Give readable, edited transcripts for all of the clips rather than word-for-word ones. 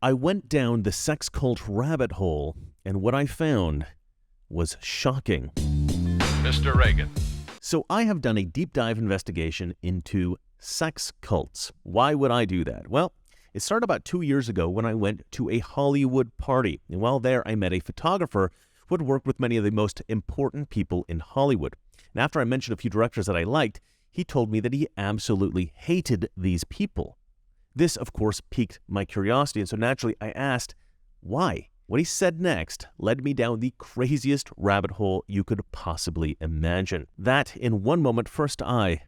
I went down the sex cult rabbit hole, and what I found was shocking. Mr. Reagan. So I have done a deep dive investigation into sex cults. Why would I do that? Well, it started about 2 years ago when I went to a Hollywood party. And while there, I met a photographer who had worked with many of the most important people in Hollywood. And after I mentioned a few directors that I liked, he told me that he absolutely hated these people. This, of course, piqued my curiosity, and so naturally I asked, why? What he said next led me down the craziest rabbit hole you could possibly imagine. That, in one moment, first I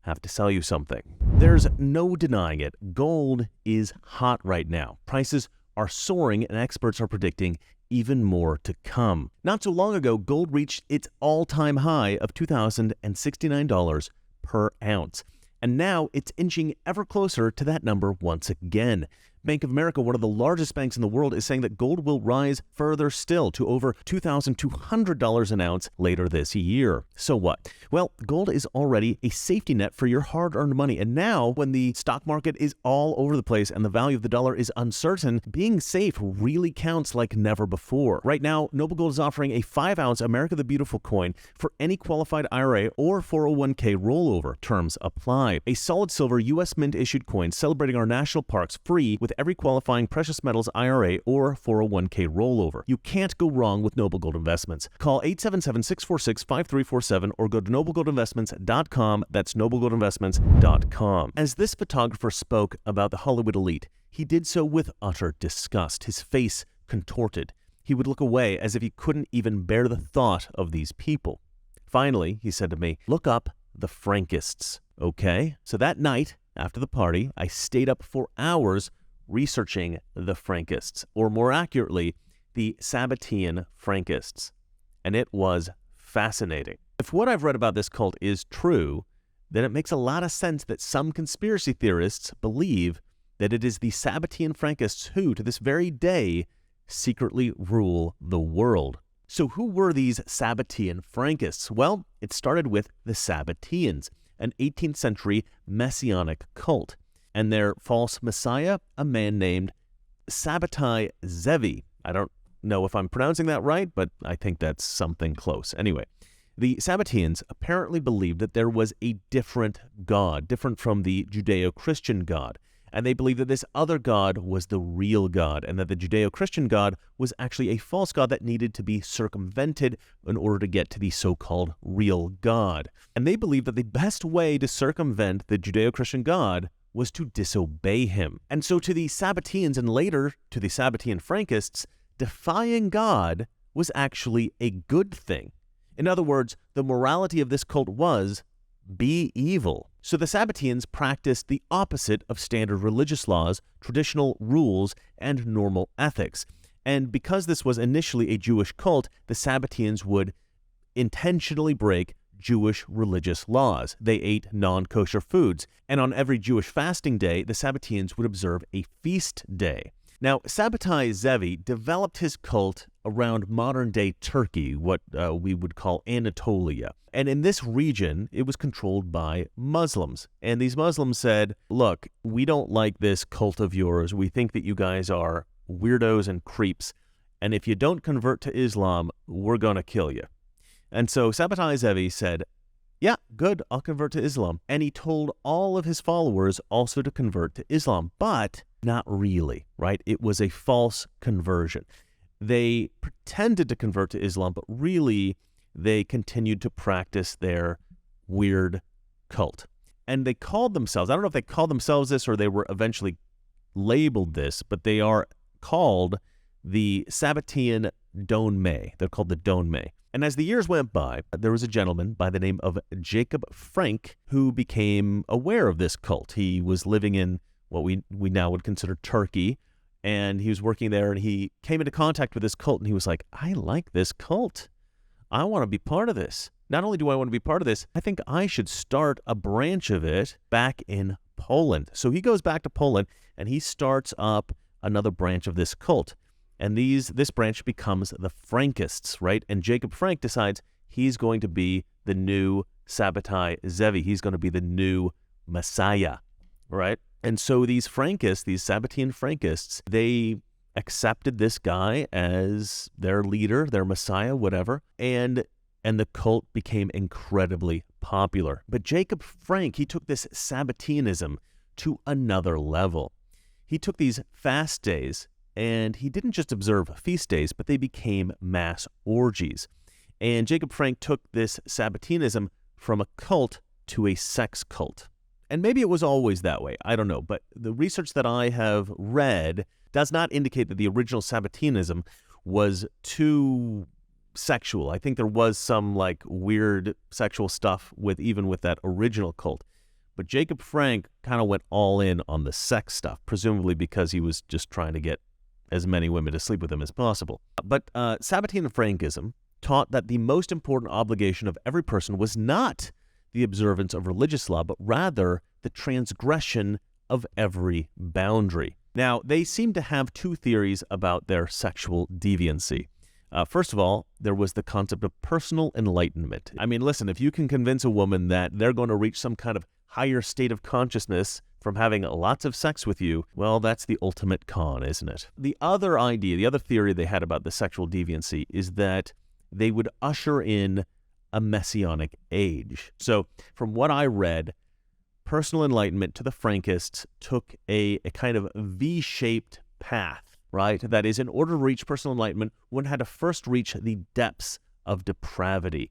have to sell you something. There's no denying it. Gold is hot right now. Prices are soaring, and experts are predicting even more to come. Not so long ago, gold reached its all-time high of $2,069 per ounce. And now it's inching ever closer to that number once again. Bank of America, one of the largest banks in the world, is saying that gold will rise further still to over $2,200 an ounce later this year. So what? Well, gold is already a safety net for your hard-earned money. And now, when the stock market is all over the place and the value of the dollar is uncertain, being safe really counts like never before. Right now, Noble Gold is offering a 5-ounce America the Beautiful coin for any qualified IRA or 401k rollover. Terms apply. A solid silver U.S. Mint issued coin celebrating our national parks free with every qualifying precious metals IRA or 401k rollover. You can't go wrong with Noble Gold Investments. Call 877-646-5347 or go to noblegoldinvestments.com. That's noblegoldinvestments.com. As this photographer spoke about the Hollywood elite, he did so with utter disgust, his face contorted. He would look away as if he couldn't even bear the thought of these people. Finally, he said to me, "Look up the Frankists." Okay? So that night, after the party, I stayed up for hours researching the Frankists, or more accurately, the Sabbatean Frankists. And it was fascinating. If what I've read about this cult is true, then it makes a lot of sense that some conspiracy theorists believe that it is the Sabbatean Frankists who, to this very day, secretly rule the world. So who were these Sabbatean Frankists? Well, it started with the Sabbateans, an 18th century messianic cult, and their false messiah, a man named Sabbatai Zevi. I don't know if I'm pronouncing that right, but I think that's something close. Anyway, the Sabbateans apparently believed that there was a different God, different from the Judeo-Christian God, and they believed that this other God was the real God, and that the Judeo-Christian God was actually a false God that needed to be circumvented in order to get to the so-called real God. And they believed that the best way to circumvent the Judeo-Christian God was to disobey him. And so to the Sabbateans and later to the Sabbatean Frankists, defying God was actually a good thing. In other words, the morality of this cult was, be evil. So the Sabbateans practiced the opposite of standard religious laws, traditional rules, and normal ethics. And because this was initially a Jewish cult, the Sabbateans would intentionally break Jewish religious laws. They ate non-kosher foods, and on every Jewish fasting day, the Sabbateans would observe a feast day. Now, Sabbatai Zevi developed his cult around modern-day Turkey, what we would call Anatolia. And in this region, it was controlled by Muslims. And these Muslims said, look, we don't like this cult of yours. We think that you guys are weirdos and creeps. And if you don't convert to Islam, we're going to kill you. And so Sabbatai Zevi said, yeah, good, I'll convert to Islam. And he told all of his followers also to convert to Islam, but not really, right? It was a false conversion. They pretended to convert to Islam, but really they continued to practice their weird cult. And they called themselves, I don't know if they called themselves this or they were eventually labeled this, but they are called the Sabbatean Donmei. They're called the Donmei. And as the years went by, there was a gentleman by the name of Jacob Frank who became aware of this cult. He was living in what we now would consider Turkey, and he was working there, and he came into contact with this cult, and he was like, I like this cult. I want to be part of this. Not only do I want to be part of this, I think I should start a branch of it back in Poland. So he goes back to Poland, and he starts up another branch of this cult. And this branch becomes the Frankists, right? And Jacob Frank decides he's going to be the new Sabbatai Zevi. He's going to be the new Messiah, right? And so these Frankists, these Sabbatean Frankists, they accepted this guy as their leader, their messiah, whatever, and the cult became incredibly popular. But Jacob Frank, he took this Sabbateanism to another level. He took these fast days, and he didn't just observe feast days, but they became mass orgies. And Jacob Frank took this Sabbateanism from a cult to a sex cult. And maybe it was always that way, I don't know, but the research that I have read does not indicate that the original Sabbateanism was too sexual. I think there was some like weird sexual stuff even with that original cult. But Jacob Frank kind of went all in on the sex stuff, presumably because he was just trying to get as many women to sleep with him as possible. But Sabbatean Frankism taught that the most important obligation of every person was not the observance of religious law, but rather the transgression of every boundary. Now, they seem to have two theories about their sexual deviancy. First of all, there was the concept of personal enlightenment. I mean, listen, if you can convince a woman that they're going to reach some kind of higher state of consciousness from having lots of sex with you, well, that's the ultimate con, isn't it? The other idea, the other theory they had about the sexual deviancy is that they would usher in a messianic age. So from what I read, personal enlightenment to the Frankists took a kind of V-shaped path, right? That is, in order to reach personal enlightenment, one had to first reach the depths of depravity.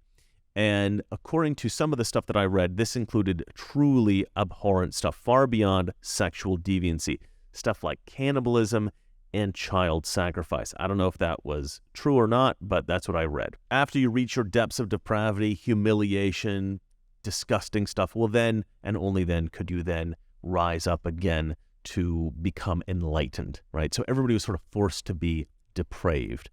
And according to some of the stuff that I read, this included truly abhorrent stuff, far beyond sexual deviancy. Stuff like cannibalism and child sacrifice. I don't know if that was true or not, but that's what I read. After you reach your depths of depravity, humiliation, disgusting stuff, well then, and only then, could you then rise up again to become enlightened, right? So everybody was sort of forced to be depraved.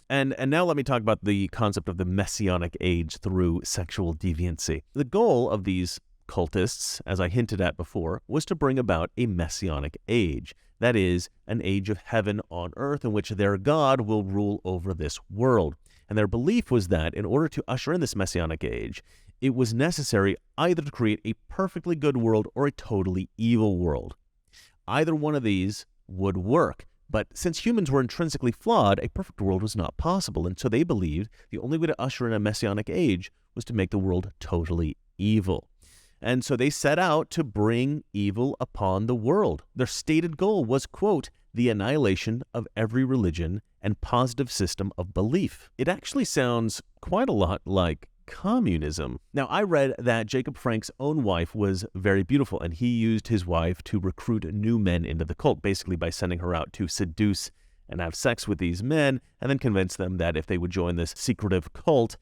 And now let me talk about the concept of the messianic age through sexual deviancy. The goal of these cultists, as I hinted at before, was to bring about a messianic age. That is, an age of heaven on earth in which their God will rule over this world. And their belief was that in order to usher in this messianic age, it was necessary either to create a perfectly good world or a totally evil world. Either one of these would work. But since humans were intrinsically flawed, a perfect world was not possible, and so they believed the only way to usher in a messianic age was to make the world totally evil. And so they set out to bring evil upon the world. Their stated goal was, quote, the annihilation of every religion and positive system of belief. It actually sounds quite a lot like communism. Now, I read that Jacob Frank's own wife was very beautiful, and he used his wife to recruit new men into the cult, basically by sending her out to seduce and have sex with these men, and then convince them that if they would join this secretive cult,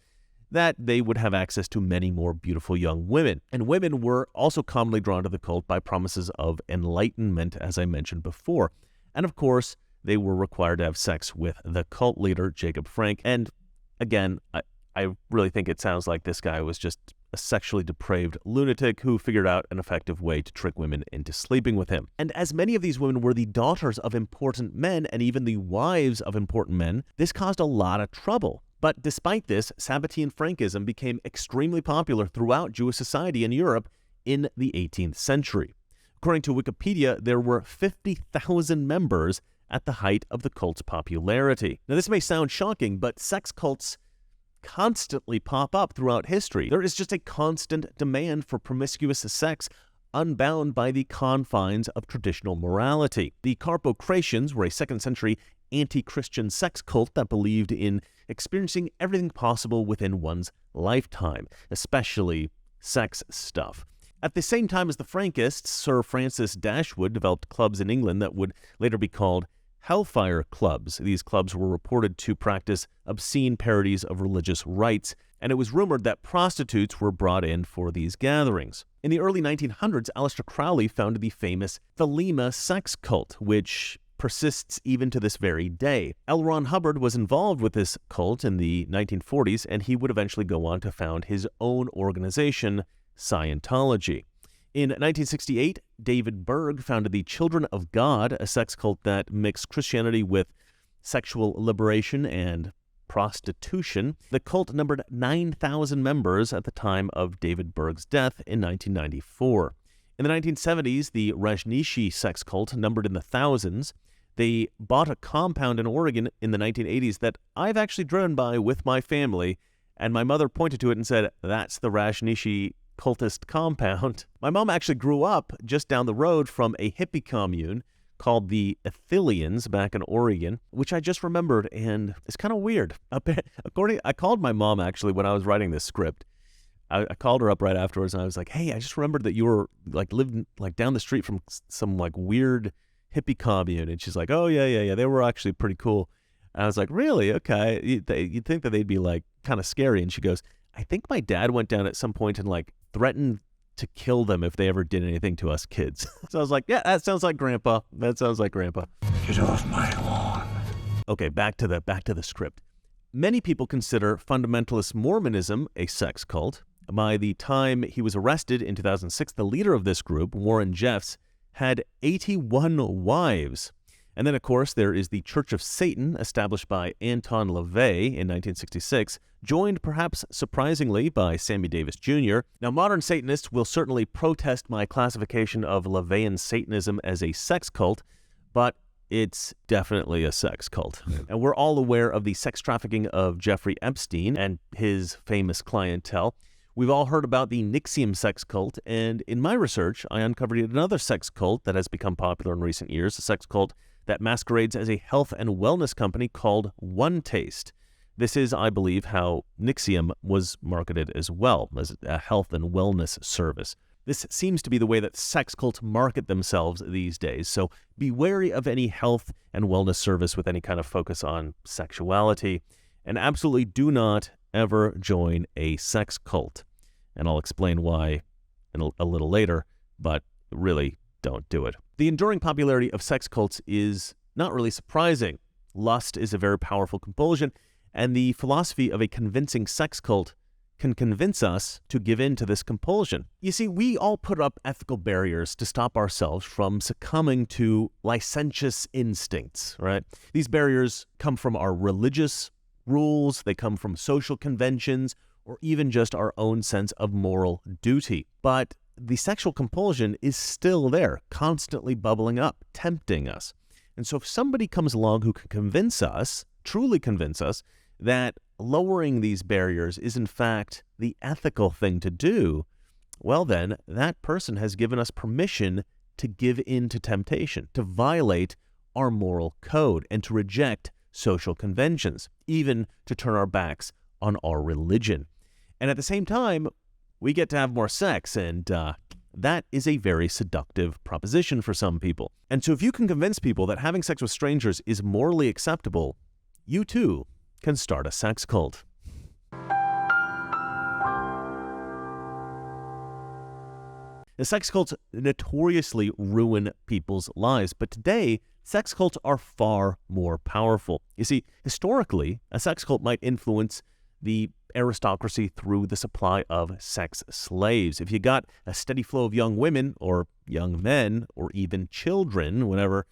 that they would have access to many more beautiful young women. And women were also commonly drawn to the cult by promises of enlightenment, as I mentioned before. And of course, they were required to have sex with the cult leader, Jacob Frank. And again, I really think it sounds like this guy was just a sexually depraved lunatic who figured out an effective way to trick women into sleeping with him. And as many of these women were the daughters of important men and even the wives of important men, this caused a lot of trouble. But despite this, Sabbatean Frankism became extremely popular throughout Jewish society in Europe in the 18th century. According to Wikipedia, there were 50,000 members at the height of the cult's popularity. Now, this may sound shocking, but sex cults constantly pop up throughout history. There is just a constant demand for promiscuous sex, unbound by the confines of traditional morality. The Carpocratians were a 2nd century anti-Christian sex cult that believed in experiencing everything possible within one's lifetime, especially sex stuff. At the same time as the Frankists, Sir Francis Dashwood developed clubs in England that would later be called Hellfire clubs. These clubs were reported to practice obscene parodies of religious rites, and it was rumored that prostitutes were brought in for these gatherings. In the early 1900s, Aleister Crowley founded the famous Thelema sex cult, which persists even to this very day. L. Ron Hubbard was involved with this cult in the 1940s, and he would eventually go on to found his own organization, Scientology. In 1968, David Berg founded the Children of God, a sex cult that mixed Christianity with sexual liberation and prostitution. The cult numbered 9,000 members at the time of David Berg's death in 1994. In the 1970s, the Rajneeshi sex cult numbered in the thousands. They bought a compound in Oregon in the 1980s that I've actually driven by with my family, and my mother pointed to it and said, "That's the Rajneeshi cultist compound." My mom actually grew up just down the road from a hippie commune called the Athelians back in Oregon, which I just remembered, and it's kind of weird. I called my mom actually when I was writing this script. I called her up right afterwards, and I was like, "Hey, I just remembered that you were lived down the street from some weird hippie commune," and she's like, "Oh yeah, they were actually pretty cool." And I was like, "Really? Okay." You'd think that they'd be kind of scary, and she goes, "I think my dad went down at some point and threatened to kill them if they ever did anything to us kids." So I was like, "Yeah, that sounds like Grandpa. That sounds like Grandpa." Get off my lawn. Okay, back to the script. Many people consider fundamentalist Mormonism a sex cult. By the time he was arrested in 2006, the leader of this group, Warren Jeffs, had 81 wives. And then, of course, there is the Church of Satan, established by Anton LaVey in 1966, joined perhaps surprisingly by Sammy Davis Jr. Now, modern Satanists will certainly protest my classification of LaVeyan Satanism as a sex cult, but it's definitely a sex cult. And we're all aware of the sex trafficking of Jeffrey Epstein and his famous clientele. We've all heard about the NXIVM sex cult, and in my research, I uncovered another sex cult that has become popular in recent years, a sex cult that masquerades as a health and wellness company called One Taste. This is, I believe, how NXIVM was marketed as well, as a health and wellness service. This seems to be the way that sex cults market themselves these days, so be wary of any health and wellness service with any kind of focus on sexuality, and absolutely do not ever join a sex cult. And I'll explain why a little later, but really don't do it. The enduring popularity of sex cults is not really surprising. Lust is a very powerful compulsion, and the philosophy of a convincing sex cult can convince us to give in to this compulsion. You see, we all put up ethical barriers to stop ourselves from succumbing to licentious instincts, right? These barriers come from our religious rules, they come from social conventions, or even just our own sense of moral duty. But the sexual compulsion is still there, constantly bubbling up, tempting us. And so if somebody comes along who can convince us, truly convince us, that lowering these barriers is in fact the ethical thing to do, well then, that person has given us permission to give in to temptation, to violate our moral code, and to reject social conventions, even to turn our backs on our religion. And at the same time, we get to have more sex, and that is a very seductive proposition for some people. And so if you can convince people that having sex with strangers is morally acceptable, you too can start a sex cult. The sex cults notoriously ruin people's lives, but today, sex cults are far more powerful. You see, historically, a sex cult might influence the aristocracy through the supply of sex slaves. If you got a steady flow of young women or young men or even children, whatever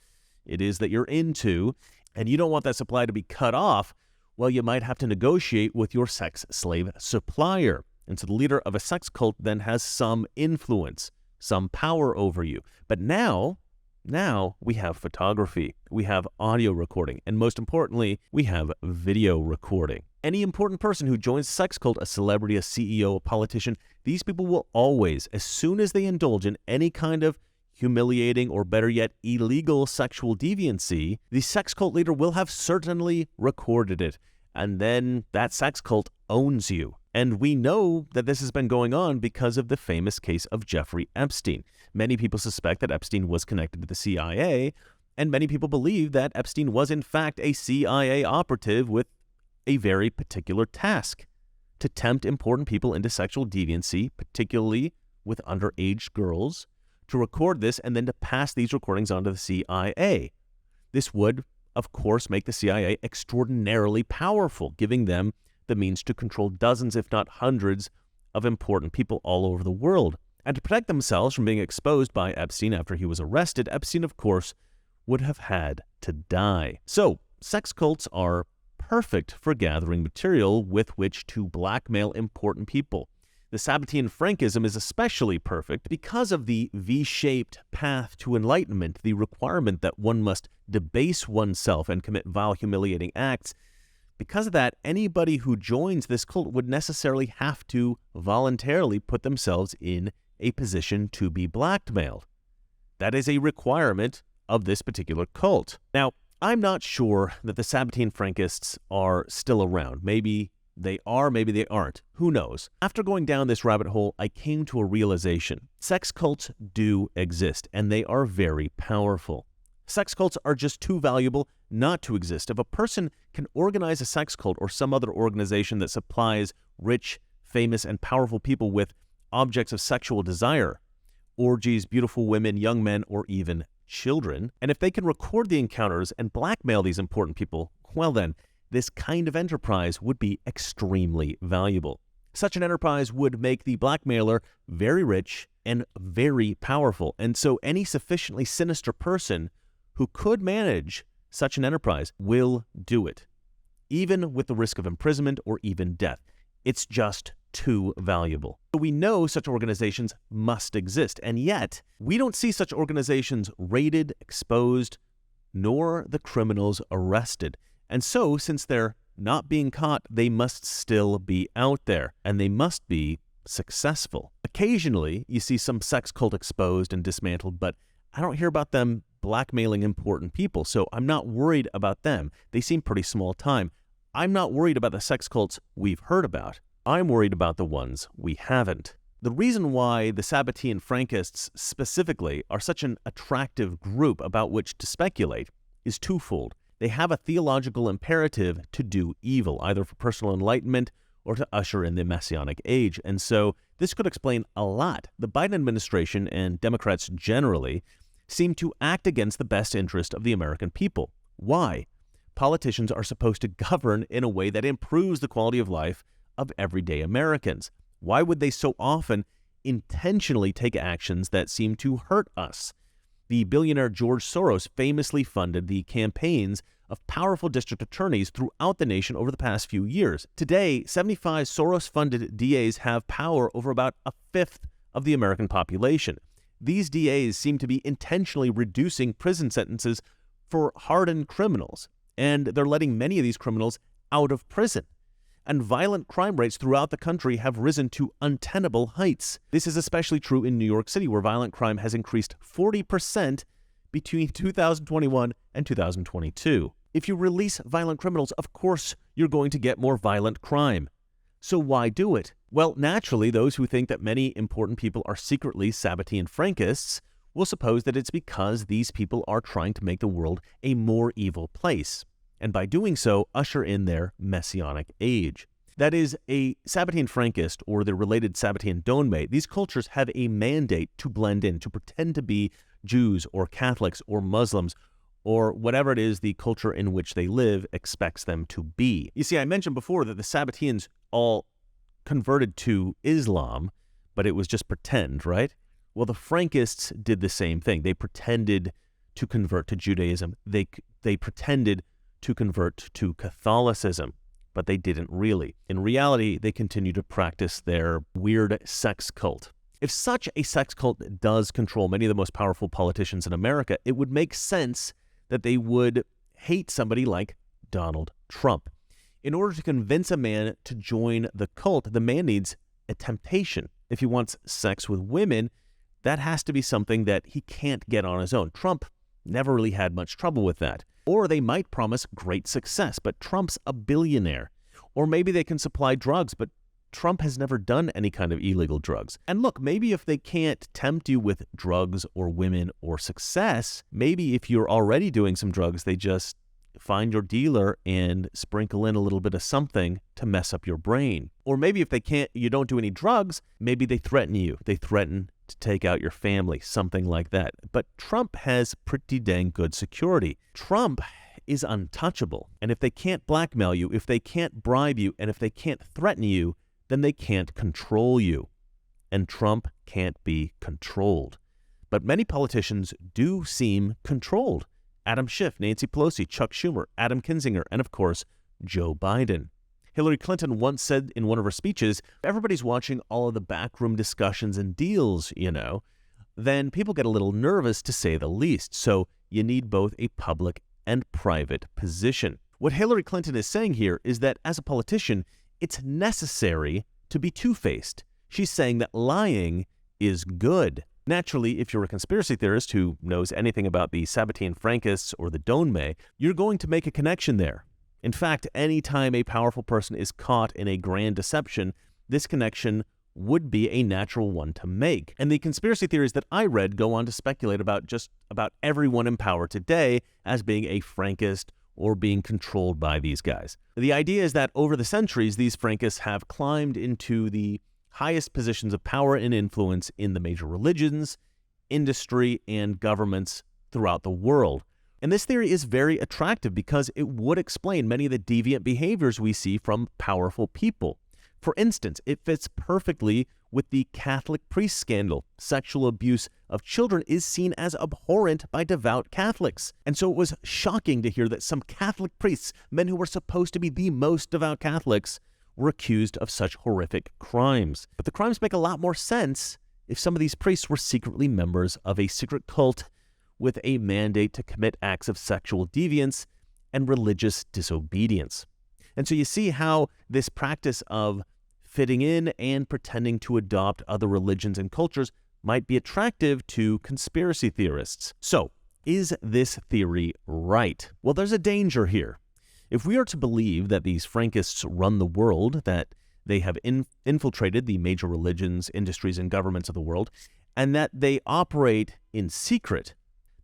it is that you're into, and you don't want that supply to be cut off, well, you might have to negotiate with your sex slave supplier. And so the leader of a sex cult then has some influence, some power over you. But now we have photography, we have audio recording, and most importantly, we have video recording. Any important person who joins a sex cult, a celebrity, a CEO, a politician, these people will always, as soon as they indulge in any kind of humiliating or better yet, illegal sexual deviancy, the sex cult leader will have certainly recorded it. And then that sex cult owns you. And we know that this has been going on because of the famous case of Jeffrey Epstein. Many people suspect that Epstein was connected to the CIA, and many people believe that Epstein was in fact a CIA operative with a very particular task: to tempt important people into sexual deviancy, particularly with underage girls, to record this and then to pass these recordings on to the CIA. This would, of course, make the CIA extraordinarily powerful, giving them the means to control dozens, if not hundreds, of important people all over the world. And to protect themselves from being exposed by Epstein after he was arrested, Epstein, of course, would have had to die. So, sex cults are perfect for gathering material with which to blackmail important people. The The Sabbatean Frankism is especially perfect because of the V-shaped path to enlightenment, the requirement that one must debase oneself and commit vile, humiliating acts. Because of that, anybody who joins this cult would necessarily have to voluntarily put themselves in a position to be blackmailed. That is a requirement of this particular cult. Now, I'm not sure that the Sabbatean Frankists are still around. Maybe they are, maybe they aren't. Who knows? After going down this rabbit hole, I came to a realization. Sex cults do exist, and they are very powerful. Sex cults are just too valuable not to exist. If a person can organize a sex cult or some other organization that supplies rich, famous, and powerful people with objects of sexual desire, orgies, beautiful women, young men, or even children, and if they can record the encounters and blackmail these important people, well then, this kind of enterprise would be extremely valuable. Such an enterprise would make the blackmailer very rich and very powerful, and so any sufficiently sinister person who could manage such an enterprise will do it, even with the risk of imprisonment or even death. It's just too valuable. So we know such organizations must exist, and yet we don't see such organizations raided, exposed, nor the criminals arrested. And so, since they're not being caught, they must still be out there, and they must be successful. Occasionally, you see some sex cult exposed and dismantled, but I don't hear about them blackmailing important people, so I'm not worried about them. They seem pretty small time. I'm not worried about the sex cults we've heard about. I'm worried about the ones we haven't. The reason why the Sabbatean Frankists specifically are such an attractive group about which to speculate is twofold. They have a theological imperative to do evil, either for personal enlightenment or to usher in the Messianic age. And so this could explain a lot. The Biden administration and Democrats generally seem to act against the best interest of the American people. Why? Politicians are supposed to govern in a way that improves the quality of life of everyday Americans. Why would they so often intentionally take actions that seem to hurt us? The billionaire George Soros famously funded the campaigns of powerful district attorneys throughout the nation over the past few years. Today, 75 Soros-funded DAs have power over about a fifth of the American population. These DAs seem to be intentionally reducing prison sentences for hardened criminals, and they're letting many of these criminals out of prison. And violent crime rates throughout the country have risen to untenable heights. This is especially true in New York City, where violent crime has increased 40% between 2021 and 2022. If you release violent criminals, of course you're going to get more violent crime. So why do it? Well, naturally, those who think that many important people are secretly Sabbatean Frankists will suppose that it's because these people are trying to make the world a more evil place, and by doing so, usher in their Messianic age. That is, a Sabbatean Frankist or the related Sabbatean Donme, these cultures have a mandate to blend in, to pretend to be Jews or Catholics or Muslims or whatever it is the culture in which they live expects them to be. You see, I mentioned before that the Sabbateans all converted to Islam, but it was just pretend, right? Well, the Frankists did the same thing. They pretended to convert to Judaism. They pretended to convert to Catholicism, but they didn't really. In reality, they continue to practice their weird sex cult. If such a sex cult does control many of the most powerful politicians in America, it would make sense that they would hate somebody like Donald Trump. In order to convince a man to join the cult, the man needs a temptation. If he wants sex with women, that has to be something that he can't get on his own. Trump never really had much trouble with that. Or they might promise great success, but Trump's a billionaire. Or maybe they can supply drugs, but Trump has never done any kind of illegal drugs. And look, maybe if they can't tempt you with drugs or women or success, maybe if you're already doing some drugs, they just find your dealer and sprinkle in a little bit of something to mess up your brain. Or maybe if you don't do any drugs, maybe they threaten you. They threaten to take out your family, something like that. But Trump has pretty dang good security. Trump is untouchable. And if they can't blackmail you, if they can't bribe you, and if they can't threaten you, then they can't control you. And Trump can't be controlled. But many politicians do seem controlled. Adam Schiff, Nancy Pelosi, Chuck Schumer, Adam Kinzinger, and of course, Joe Biden. Hillary Clinton once said in one of her speeches, everybody's watching all of the backroom discussions and deals, then people get a little nervous, to say the least. So you need both a public and private position. What Hillary Clinton is saying here is that as a politician, it's necessary to be two-faced. She's saying that lying is good. Naturally, if you're a conspiracy theorist who knows anything about the Sabbatean-Frankists or the Dome, you're going to make a connection there. In fact, any time a powerful person is caught in a grand deception, this connection would be a natural one to make. And the conspiracy theories that I read go on to speculate about just about everyone in power today as being a Frankist or being controlled by these guys. The idea is that over the centuries, these Frankists have climbed into the highest positions of power and influence in the major religions, industry, and governments throughout the world. And this theory is very attractive because it would explain many of the deviant behaviors we see from powerful people. For instance, it fits perfectly with the Catholic priest scandal. Sexual abuse of children is seen as abhorrent by devout Catholics. And so it was shocking to hear that some Catholic priests, men who were supposed to be the most devout Catholics, were accused of such horrific crimes. But the crimes make a lot more sense if some of these priests were secretly members of a secret cult with a mandate to commit acts of sexual deviance and religious disobedience. And so you see how this practice of fitting in and pretending to adopt other religions and cultures might be attractive to conspiracy theorists. So, is this theory right? Well, there's a danger here. If we are to believe that these Frankists run the world, that they have infiltrated the major religions, industries, and governments of the world, and that they operate in secret,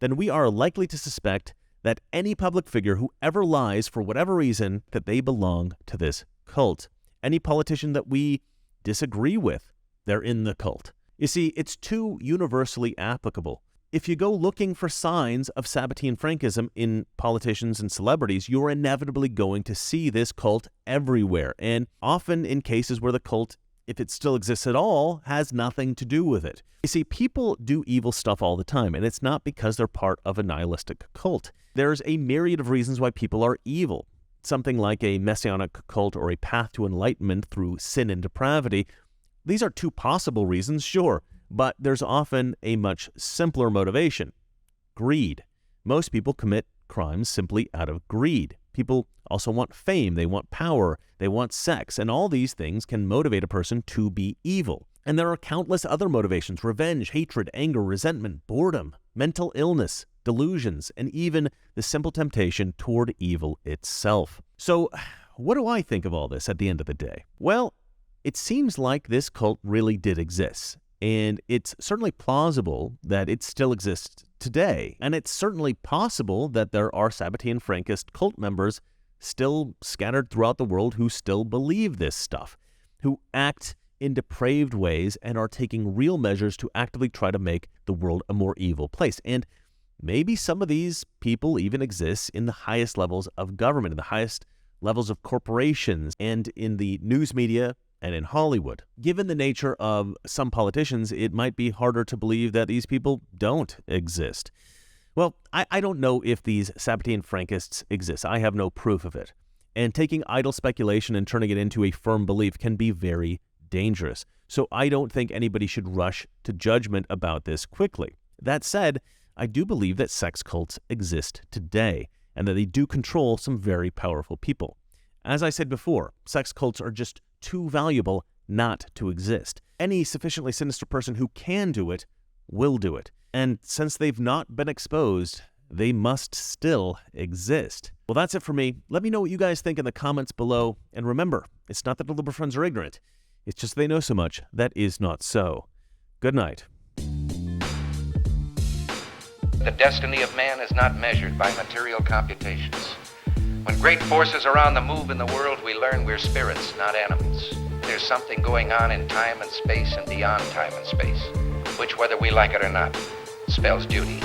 then we are likely to suspect that any public figure who ever lies for whatever reason that they belong to this cult. Any politician that we disagree with, they're in the cult. You see, it's too universally applicable. If you go looking for signs of Sabbatean Frankism in politicians and celebrities, you're inevitably going to see this cult everywhere, and often in cases where the cult, if it still exists at all, has nothing to do with it. You see, people do evil stuff all the time, and it's not because they're part of a nihilistic cult. There's a myriad of reasons why people are evil. Something like a messianic cult or a path to enlightenment through sin and depravity. These are two possible reasons, sure, but there's often a much simpler motivation: greed. Most people commit crimes simply out of greed. People also want fame, they want power, they want sex, and all these things can motivate a person to be evil. And there are countless other motivations: revenge, hatred, anger, resentment, boredom, mental illness, delusions, and even the simple temptation toward evil itself. So, what do I think of all this at the end of the day? Well, it seems like this cult really did exist, and it's certainly plausible that it still exists today, and it's certainly possible that there are Sabbatean Frankist cult members still scattered throughout the world who still believe this stuff, who act in depraved ways and are taking real measures to actively try to make the world a more evil place. And maybe some of these people even exist in the highest levels of government, in the highest levels of corporations, and in the news media, and in Hollywood. Given the nature of some politicians, it might be harder to believe that these people don't exist. Well, I don't know if these Sabbatean Frankists exist. I have no proof of it. And taking idle speculation and turning it into a firm belief can be very dangerous. So I don't think anybody should rush to judgment about this quickly. That said, I do believe that sex cults exist today, and that they do control some very powerful people. As I said before, sex cults are just too valuable not to exist. Any sufficiently sinister person who can do it will do it. And since they've not been exposed, they must still exist. Well, that's it for me. Let me know what you guys think in the comments below. And remember, it's not that the liberal friends are ignorant. It's just they know so much that is not so. Good night. The destiny of man is not measured by material computations. When great forces are on the move in the world, we learn we're spirits, not animals. There's something going on in time and space and beyond time and space, which, whether we like it or not, spells duty.